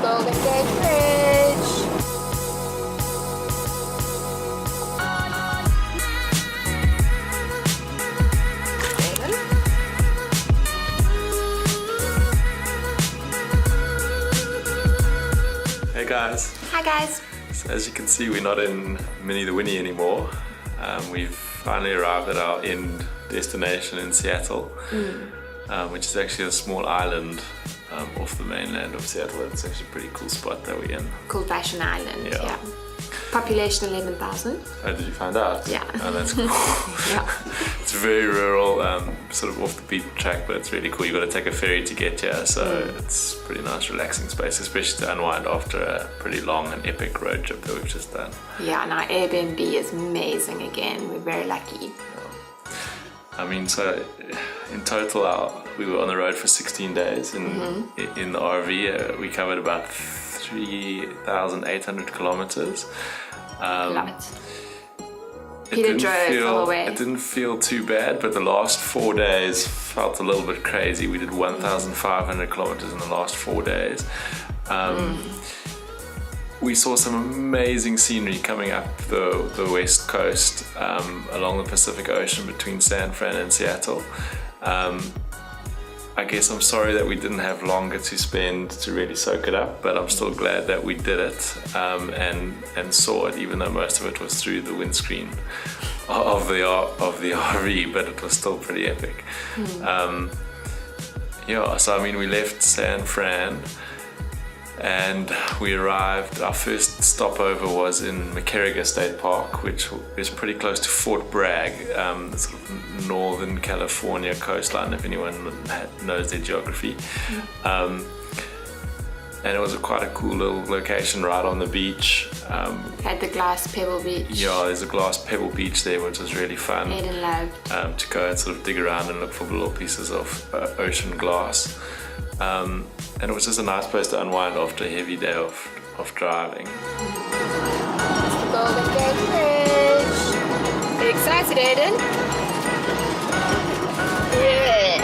Golden Gate Bridge. Hey guys. Hi guys. So as you can see, we're not in Mini the Winnie anymore. We've finally arrived at our end destination in Seattle, which is actually a small island off the mainland of Seattle. It's actually a pretty cool spot that we're in. Called Vashon Island. Yeah. Population 11,000. Oh, did you find out? Yeah. Oh, that's cool. Yeah. It's very rural, sort of off the beaten track, but it's really cool. You've got to take a ferry to get here, so it's a pretty nice relaxing space, especially to unwind after a pretty long and epic road trip that we've just done. Yeah, and our Airbnb is amazing again. We're very lucky. I mean, so in total, we were on the road for 16 days in the RV. We covered about 3,800 kilometers. Love it. Peter drove all the way. It didn't feel too bad, but the last 4 days felt a little bit crazy. We did 1,500 kilometers in the last 4 days. We saw some amazing scenery coming up the west coast along the Pacific Ocean between San Fran and Seattle. I guess I'm sorry that we didn't have longer to spend to really soak it up, but I'm still glad that we did it and saw it, even though most of it was through the windscreen of the RV, but it was still pretty epic. Yeah, so I mean, we left San Fran and we arrived. Our first stopover was in McCarriger State Park, which is pretty close to Fort Bragg, the sort of northern California coastline, if anyone knows their geography. And it was quite a cool little location right on the beach. Had the glass pebble beach. Yeah, there's a glass pebble beach there, which was really fun. Aiden loved. To go and sort of dig around and look for little pieces of ocean glass. And it was just a nice place to unwind after a heavy day of driving. Golden Gate Bridge. Are you excited, Aiden? Yes.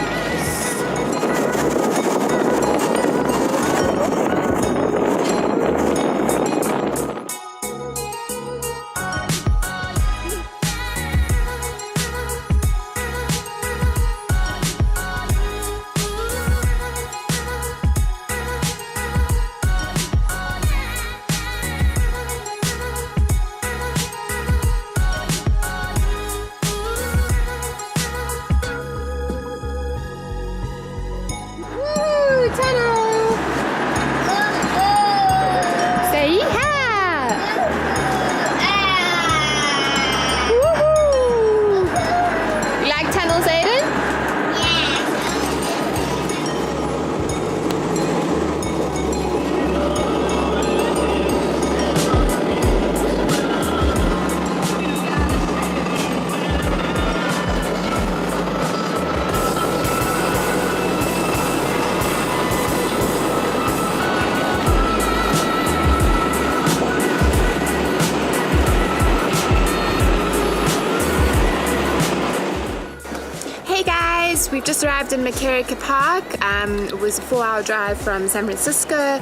We've just arrived in McCarriger Park. It was a 4-hour drive from San Francisco.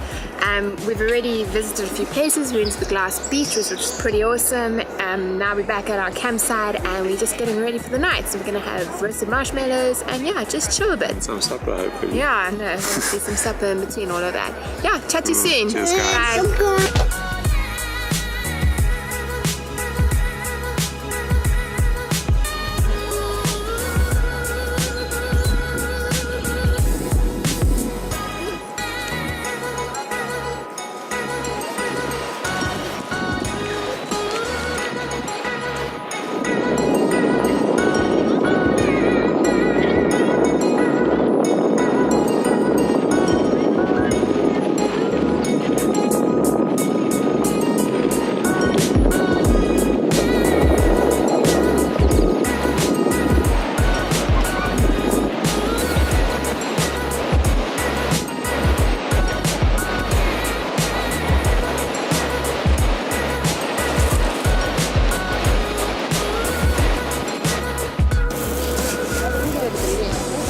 We've already visited a few places. We went to the glass beach, which was pretty awesome. Now we're back at our campsite and we're just getting ready for the night. So we're gonna have roasted marshmallows and yeah, just chill a bit. Some supper, hopefully. Yeah, no, hopefully some supper in between all of that. Yeah, chat to you soon. Cheers, guys. Bye.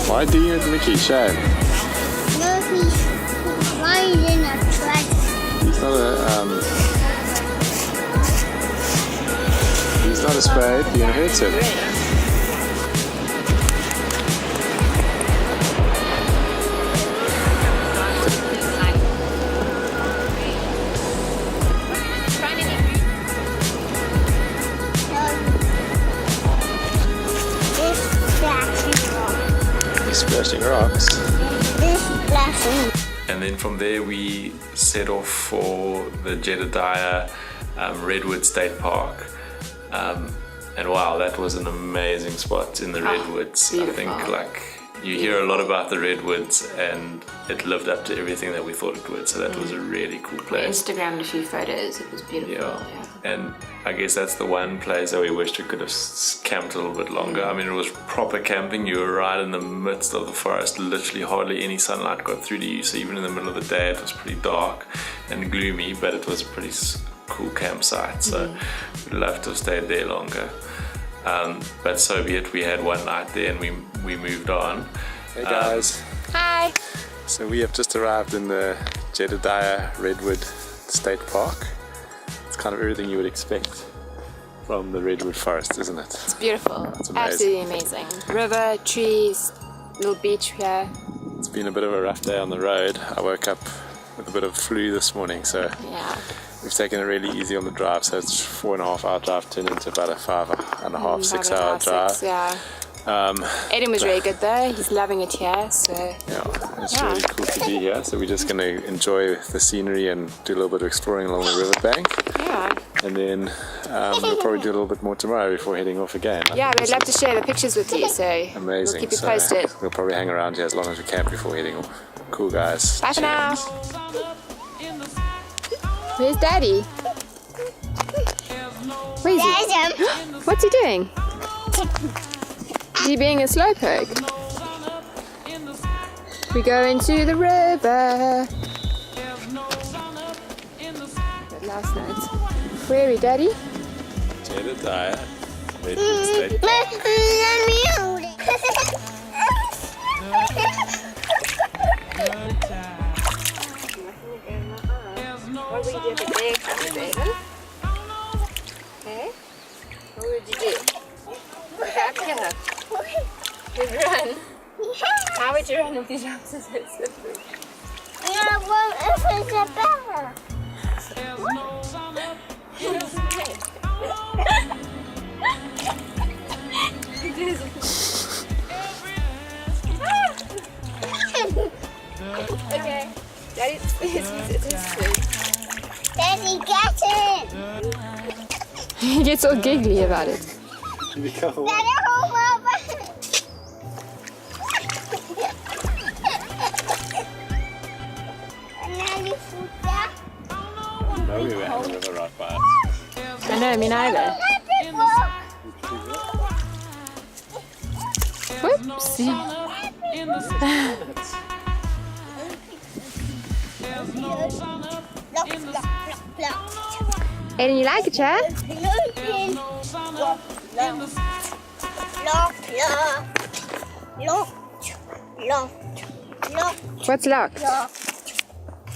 Why do you, Mickey? Show. No, he's flying in a track. the spade being hit it. Splashing rocks. And then from there we set off for the Jedediah Redwood State Park. And wow, that was an amazing spot in the Redwoods. Beautiful. I think like you hear a lot about the Redwoods and it lived up to everything that we thought it would. So that was a really cool We place. Instagrammed a few photos. It was beautiful. Yeah. And I guess that's the one place that we wished we could have camped a little bit longer. I mean, it was proper camping. You were right in the midst of the forest. Literally hardly any sunlight got through to you. So even in the middle of the day, it was pretty dark and gloomy, but it was a pretty cool campsite. So we'd love to have stayed there longer. But so be it. We had one night there and we moved on. Hey guys. Hi. So we have just arrived in the Jedediah Redwood State Park. It's kind of everything you would expect from the redwood forest, isn't it? It's beautiful. It's amazing. Absolutely amazing. River, trees, little beach here. It's been a bit of a rough day on the road. I woke up with a bit of flu this morning, so Yeah. we've taken it really easy on the drive. So it's 4.5 hour drive turned into about a 5.5, 6 hour drive. Yeah. Aiden was really good though. He's loving it here. So Yeah, it's really cool to be here. So we're just going to enjoy the scenery and do a little bit of exploring along the riverbank. yeah. And then we'll probably do a little bit more tomorrow before heading off again. Yeah, we'd love to share the pictures with you. So Amazing. we'll keep you So posted. we'll probably hang around here as long as we can before heading off. Cool guys. Bye for now. Where's Daddy? Where is he? What's he doing? Is he being a slowpoke? We go into the river. But last night. Where are we, Daddy? Jedediah Redwood State Park. What would you do if a bear comes, David? Okay? What would you do? Look up here. You'd run. How would you run if these rocks are so slippery? Okay. Daddy, it's Daddy, get it! He gets all giggly about it. Daddy, hold over! No, we were at the river right by us. I know, me neither. Whoopsie. Aiden, you like it, Chad? What's locked?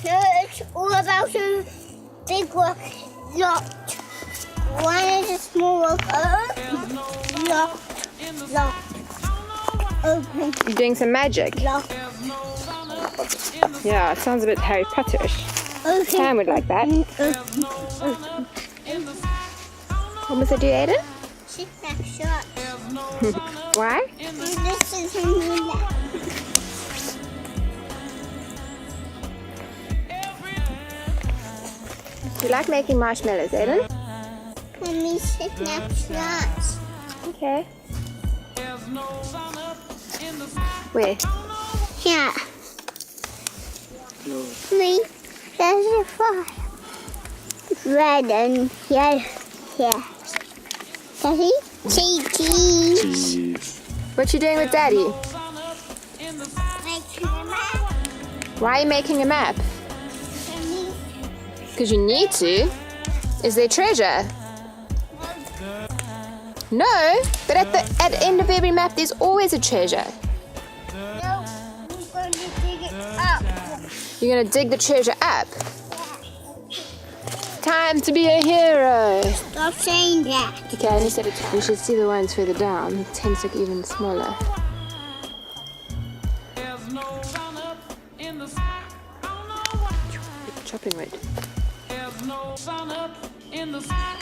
No, it's all about a big rock. Locked. One is a small rock. Locked. Open. You're doing some magic. Locked. Yeah, it sounds a bit Harry Potterish. Open. Sam would like that. What must I do, Aiden? Snapshot. Why? This is a new lap. You like making marshmallows, Aiden? Let me snapshots. Okay. Where? Yeah. Me, there's a fire. Red and yellow. Yeah. Daddy, cheese. Jeez. What you doing with Daddy? Making a map. Why are you making a map? Because you need to. Is there treasure? No, but at the end of every map there's always a treasure. No, we're going to dig it up. You're gonna dig the treasure up. Time to be a hero. Stop saying that. Okay, I need to we should see the ones further down. It tends to look even smaller. Chopping wood. There's no sun up in the sky.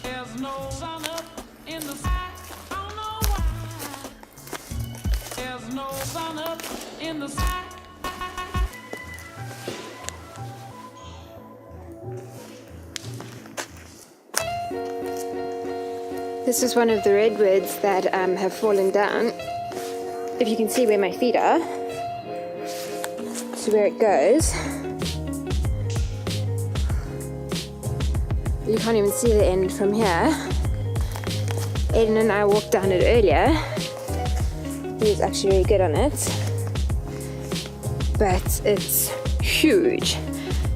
There's no sun up in the sky. I don't know why. There's no sun up in the sky. This is one of the redwoods that have fallen down. If you can see where my feet are, this is where it goes. You can't even see the end from here. Aiden and I walked down it earlier. He was actually really good on it. But it's huge.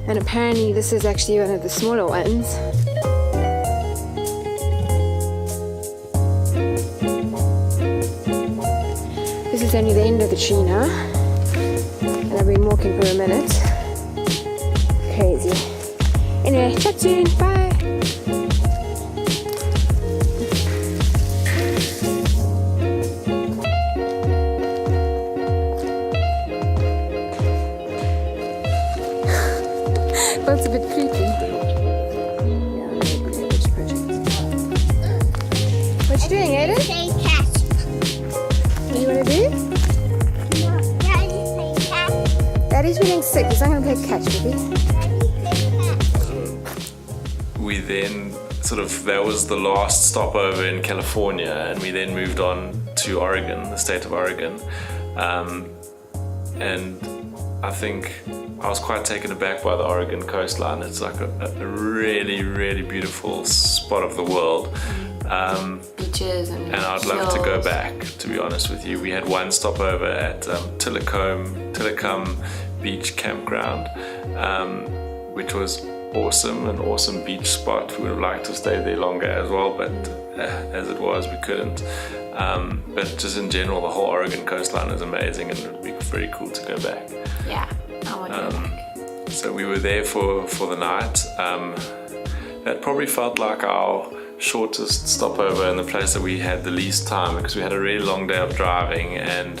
And apparently this is actually one of the smaller ones. This is only the end of the tree now. And I've been walking for a minute. Crazy. Anyway, chat soon. Bye. That's a bit creepy. What you doing, Aiden? Say cat. What do you want to do? No, Daddy's saying cat. Daddy's feeling sick. He's not going to play catch with you. Daddy's saying cat. We then that was the last stopover in California, and we then moved on to Oregon, the state of Oregon. And I think I was quite taken aback by the Oregon coastline. It's like a really, really beautiful spot of the world. Beaches and I'd love to go back, to be honest with you. We had one stopover at Tillicum Beach Campground, which was awesome, an awesome beach spot. We would have liked to stay there longer as well, but as it was, we couldn't. But just in general, the whole Oregon coastline is amazing, and it would be very cool to go back. Yeah, I want to go back. So we were there for the night. That probably felt like our shortest stopover and the place that we had the least time, because we had a really long day of driving, and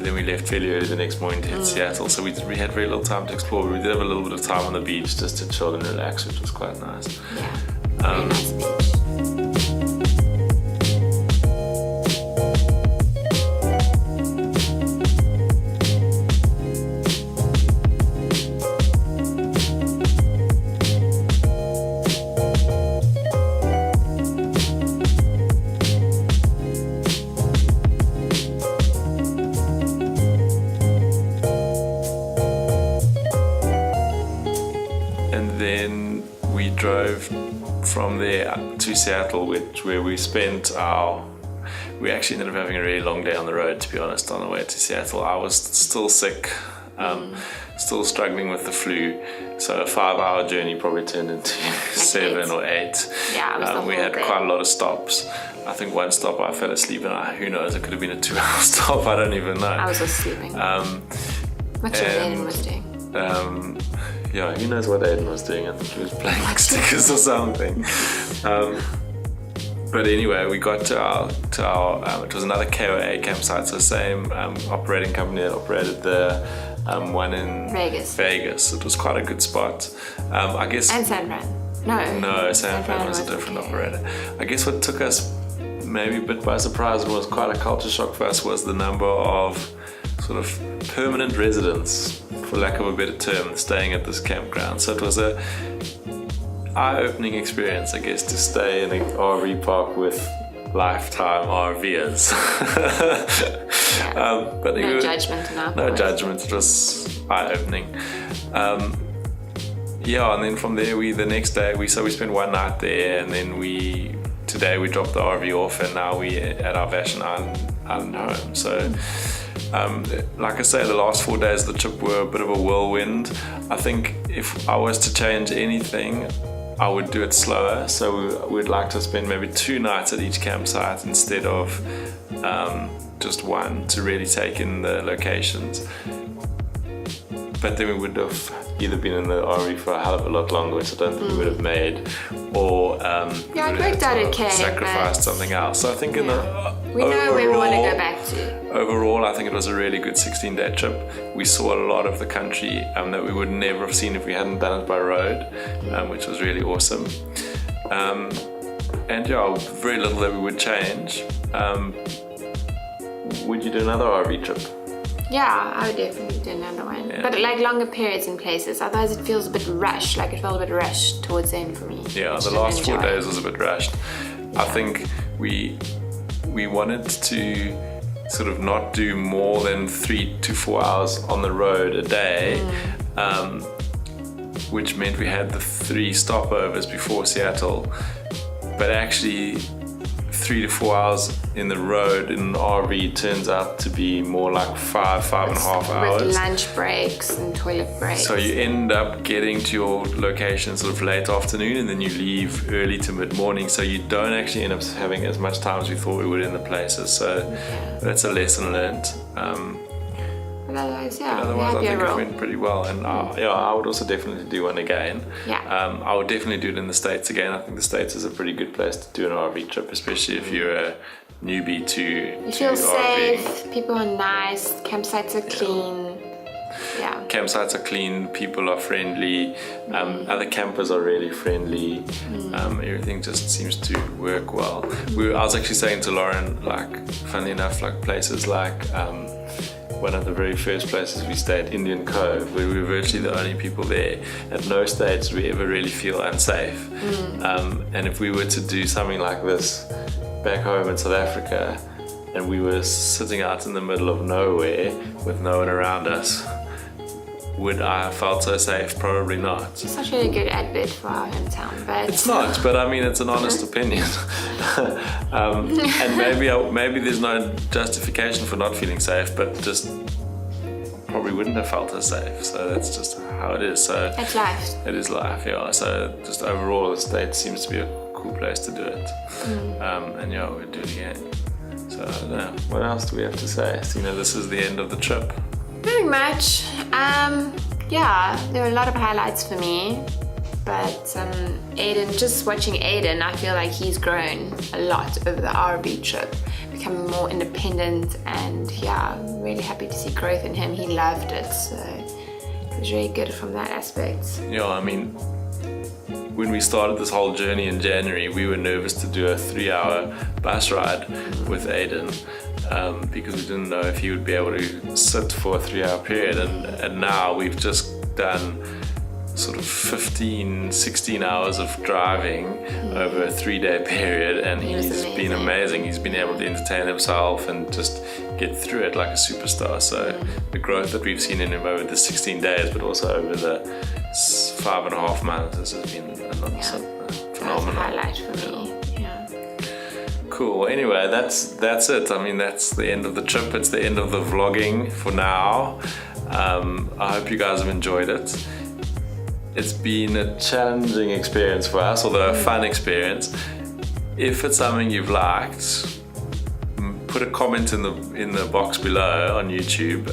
then we left fairly early the next morning to hit Seattle. So we had very little time to explore. We did have a little bit of time on the beach just to chill and relax, which was quite nice. Yeah, very nice beach. Drove from there to Seattle, where we we actually ended up having a really long day on the road, to be honest, on the way to Seattle. I was still sick, still struggling with the flu, so a 5-hour journey probably turned into 7 or 8. Yeah, it was the we whole had day. quite a lot of stops. I think one stop I fell asleep, and who knows, it could have been a 2-hour stop, I don't even know. I was just sleeping. What sure Aiden was doing. Yeah, who knows what Aiden was doing. I think he was playing stickers or something. But anyway, we got to our it was another KOA campsite, so same operating company that operated the one in Vegas. It was quite a good spot. I guess. And San Fran. No, San Fran was a different operator. I guess what took us maybe a bit by surprise, and was quite a culture shock for us, was the number of sort of permanent residents, for lack of a better term, staying at this campground. So it was a eye-opening experience, I guess, to stay in an RV park with lifetime RVers. But no judgment on our part. No judgment, it was eye-opening. Yeah, and then from there, the next day, we spent one night there, and then today we dropped the RV off, and now we at our Vashon Island home. So, like I say, the last 4 days of the trip were a bit of a whirlwind. I think if I was to change anything, I would do it slower. So we'd like to spend maybe 2 nights at each campsite instead of just one, to really take in the locations. but then we would have either been in the RV for a hell of a lot longer, which I don't think we would have made, or Yeah, it worked out okay. sacrificed but something else. So I think in the we know where we want to overall- go back to. Overall, I think it was a really good 16-day trip. We saw a lot of the country that we would never have seen if we hadn't done it by road, which was really awesome. And yeah, very little that we would change. Would you do another RV trip? Yeah, I would definitely do another one. Yeah. But like longer periods in places, otherwise it feels a bit rushed. Like it felt a bit rushed towards the end for me. Yeah, which the I didn't last 4 enjoy. days was a bit rushed. I think we wanted to sort of not do more than 3 to 4 hours on the road a day, which meant we had the 3 stopovers before Seattle, but actually 3 to 4 hours in the road in an RV turns out to be more like 5.5 hours. With lunch breaks and toilet breaks. So you end up getting to your location sort of late afternoon, and then you leave early to mid-morning, so you don't actually end up having as much time as we thought we would in the places. So that's a lesson learned. But otherwise, yeah, Otherwise, I happy think overall. it went pretty well, and I would also definitely do one again. Yeah. I would definitely do it in the States again. I think the States is a pretty good place to do an RV trip, especially if you're a newbie to You feel RVing. safe, people are nice, campsites are clean. Yeah. Campsites are clean, people are friendly, other campers are really friendly, everything just seems to work well. I was actually saying to Lauren, like, funny enough, like places like one of the very first places we stayed, Indian Cove, where we were virtually the only people there. At no stage did we ever really feel unsafe. And if we were to do something like this back home in South Africa, and we were sitting out in the middle of nowhere with no one around us, would I have felt so safe? Probably not. It's such a really good advert for our hometown, but It's not, but I mean, it's an honest opinion. And maybe there's no justification for not feeling safe, but just probably wouldn't have felt as safe. So that's just how it is. So it's life. it is life, yeah. So just overall, the States seems to be a cool place to do it. And yeah, we'll do it again. So I don't know. What else do we have to say? So, this is the end of the trip. Very much. Yeah, there were a lot of highlights for me. But Aiden, just watching Aiden, I feel like he's grown a lot over the RV trip, becoming more independent, and yeah, I'm really happy to see growth in him. He loved it, so it was really good from that aspect. Yeah, I mean, when we started this whole journey in January, we were nervous to do a 3-hour bus ride with Aiden because we didn't know if he would be able to sit for a 3-hour period. And now we've just done sort of 16 hours of driving over a 3-day period, and he's been amazing. He's been able to entertain himself and just get through it like a superstar. So the growth that we've seen in him over the 16 days, but also over the 5.5 months, has been phenomenal. That's a highlight for me. Yeah. Cool. Anyway, that's it. I mean, that's the end of the trip. It's the end of the vlogging for now. I hope you guys have enjoyed it. It's been a challenging experience for us, although a fun experience. If it's something you've liked, put a comment in the box below on YouTube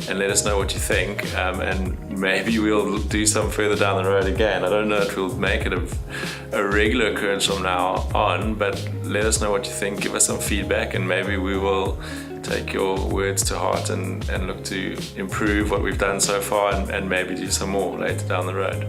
and let us know what you think, and maybe we'll do some further down the road again. I don't know if we'll make it a regular occurrence from now on, but let us know what you think, give us some feedback, and maybe we will take your words to heart and look to improve what we've done so far, and maybe do some more later down the road.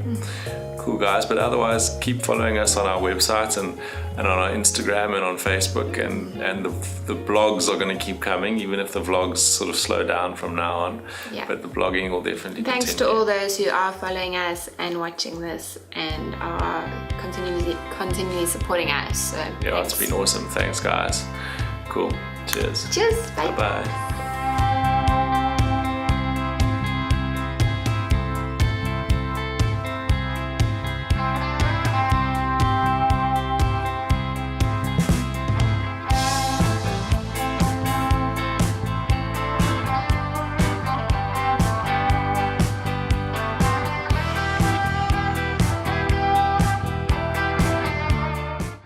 Cool, guys. But otherwise, keep following us on our website and on our Instagram and on Facebook, and the blogs are going to keep coming, even if the vlogs sort of slow down from now on. Yeah. But the blogging will definitely Thanks continue. to all those who are following us and watching this and are continually supporting us. So Yeah, it's been awesome. Thanks, guys. Cool. Cheers. Cheers. Bye. Bye-bye.